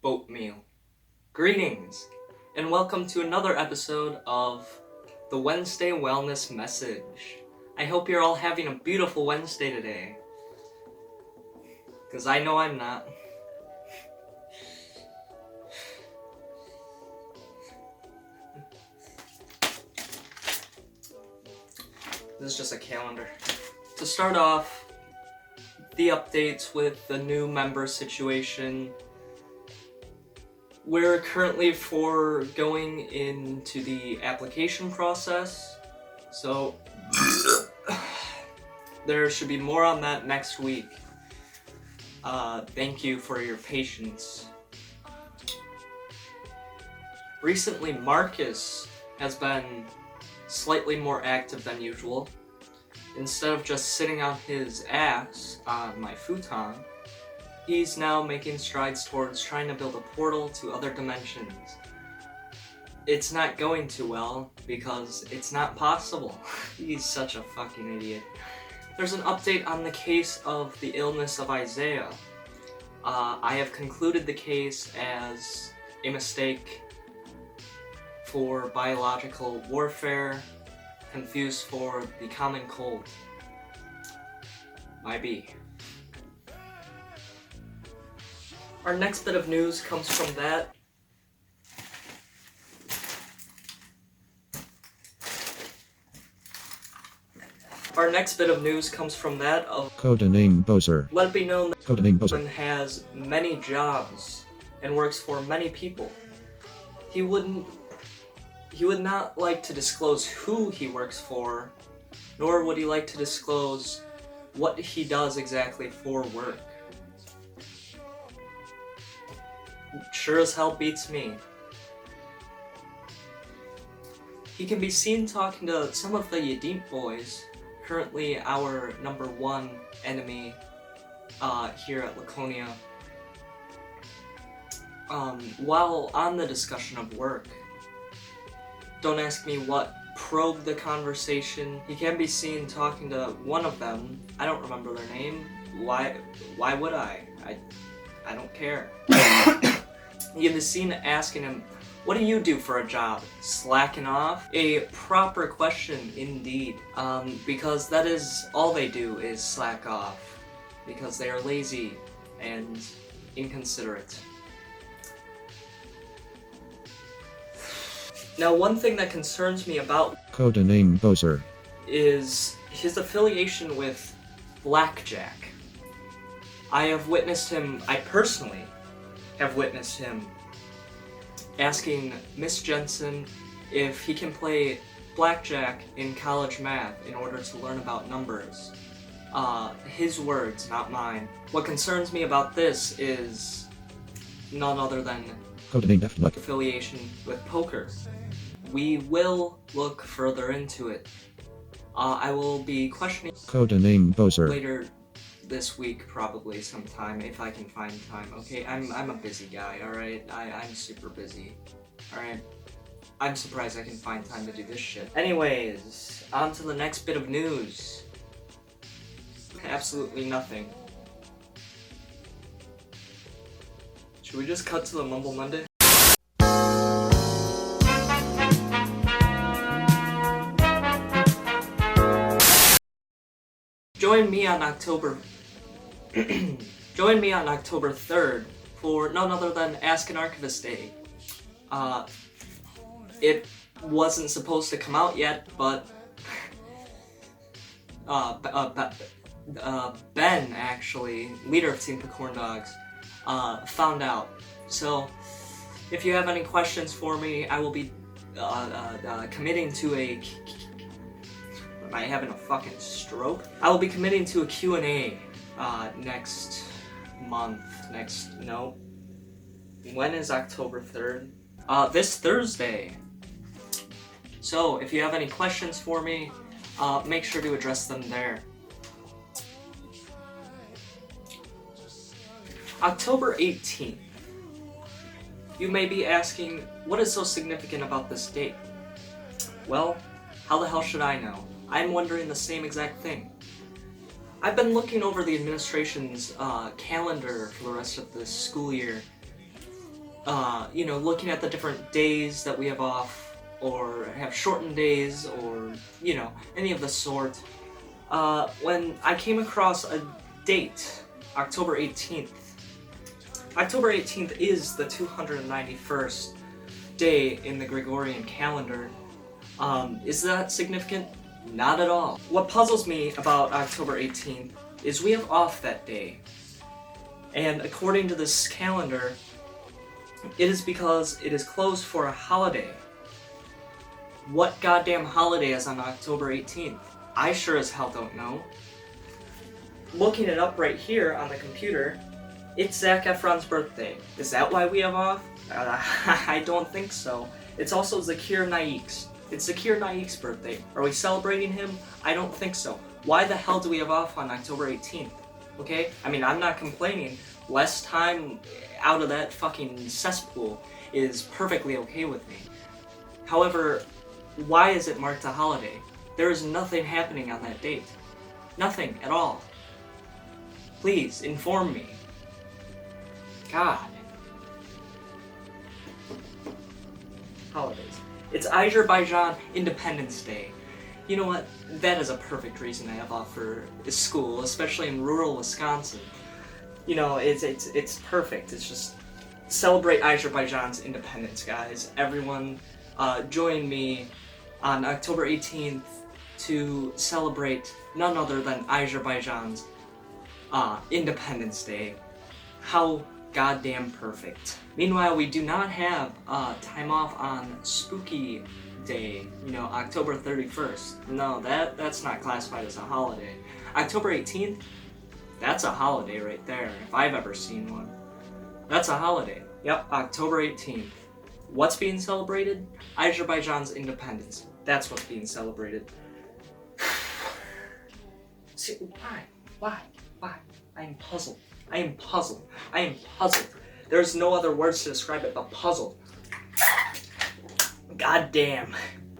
oatmeal. Greetings, and welcome to another episode of the Wednesday Wellness Message. I hope you're all having a beautiful Wednesday today, because I know I'm not. This is just a calendar. To start off, the updates with the new member situation. We're currently going into the application process, so there should be more on that next week. Thank you for your patience. Recently, Marcus has been slightly more active than usual. Instead of just sitting on his ass on my futon, he's now making strides towards trying to build a portal to other dimensions. It's not going too well, because it's not possible. He's such a fucking idiot. There's an update on the case of the illness of Isaiah. I have concluded the case as a mistake for biological warfare, confused for the common cold. Might be. Our next bit of news comes from that. Our next bit of news comes from that of Codename Bowser. Let it be known that Codename Bowser has many jobs and works for many people. He would not like to disclose who he works for, nor would he like to disclose what he does exactly for work. Sure as hell beats me. He can be seen talking to some of the Yadint boys, currently our number one enemy here at Laconia. While on the discussion of work, don't ask me what probed the conversation. He can be seen talking to one of them. I don't remember their name. Why would I? I don't care. You can be seen asking him, "What do you do for a job?" Slacking off? A proper question indeed. Because that is all they do is slack off. Because they are lazy and inconsiderate. Now, one thing that concerns me about Codename Bowser is his affiliation with Blackjack. I personally have witnessed him asking Miss Jensen if he can play Blackjack in college math in order to learn about numbers. His words, not mine. What concerns me about this is none other than Codename F-Luck affiliation with poker. We will look further into it. I will be questioning Codename Bowser later this week, probably sometime, if I can find time. Okay, I'm a busy guy, alright? I'm super busy. Alright? I'm surprised I can find time to do this shit. Anyways, on to the next bit of news. Absolutely nothing. Should we just cut to the Mumble Monday? Join me on October 3rd for none other than Ask an Archivist Day. It wasn't supposed to come out yet, but Ben, actually, leader of Team Picorn Dogs, found out. So, if you have any questions for me, I will be committing to a... Am I having a fucking stroke? I will be committing to a Q&A next month. When is October 3rd? This Thursday. So, if you have any questions for me, make sure to address them there. October 18th. You may be asking, what is so significant about this date? Well, how the hell should I know? I'm wondering the same exact thing. I've been looking over the administration's calendar for the rest of this school year, looking at the different days that we have off, or have shortened days, or, any of the sort, when I came across a date, October 18th. October 18th is the 291st day in the Gregorian calendar. Is that significant? Not at all. What puzzles me about October 18th is we have off that day. And according to this calendar, it is because it is closed for a holiday. What goddamn holiday is on October 18th? I sure as hell don't know. Looking it up right here on the computer, it's Zac Efron's birthday. Is that why we have off? I don't think so. It's also Zakir Naik's. It's Zakir Naik's birthday. Are we celebrating him? I don't think so. Why the hell do we have off on October 18th? Okay? I mean, I'm not complaining. Less time out of that fucking cesspool is perfectly okay with me. However, why is it marked a holiday? There is nothing happening on that date. Nothing at all. Please, inform me. God. Holidays. It's Azerbaijan Independence Day. You know what? That is a perfect reason I have off for school, especially in rural Wisconsin. It's perfect. It's just celebrate Azerbaijan's independence, guys. Everyone, join me on October 18th to celebrate none other than Azerbaijan's Independence Day. How goddamn perfect. Meanwhile, we do not have time off on Spooky Day, October 31st. No, that's not classified as a holiday. October 18th, that's a holiday right there, if I've ever seen one. That's a holiday. Yep, October 18th. What's being celebrated? Azerbaijan's independence. That's what's being celebrated. See, why? I am puzzled. There's no other words to describe it but puzzled. God damn.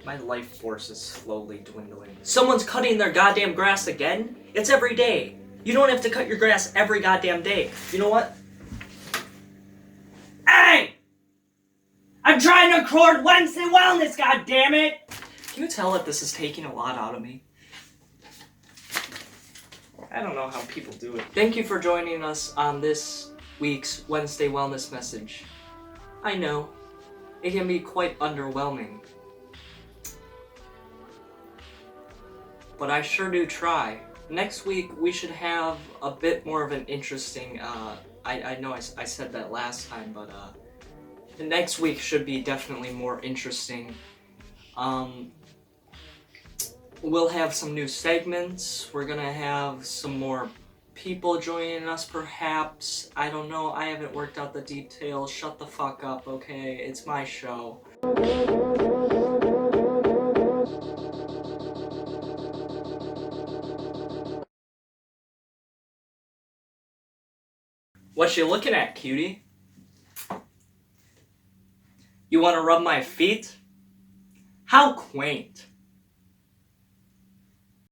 My life force is slowly dwindling. Someone's cutting their goddamn grass again? It's every day. You don't have to cut your grass every goddamn day. You know what? Hey! I'm trying to record Wednesday Wellness, goddammit! Can you tell that this is taking a lot out of me? I don't know how people do it. Thank you for joining us on this week's Wednesday Wellness Message. I know, it can be quite underwhelming. But I sure do try. Next week, we should have a bit more of an interesting, I know I said that last time, but the next week should be definitely more interesting. We'll have some new segments. We're gonna have some more people joining us, perhaps. I don't know. I haven't worked out the details. Shut the fuck up, okay? It's my show. What you looking at, cutie? You wanna rub my feet? How quaint.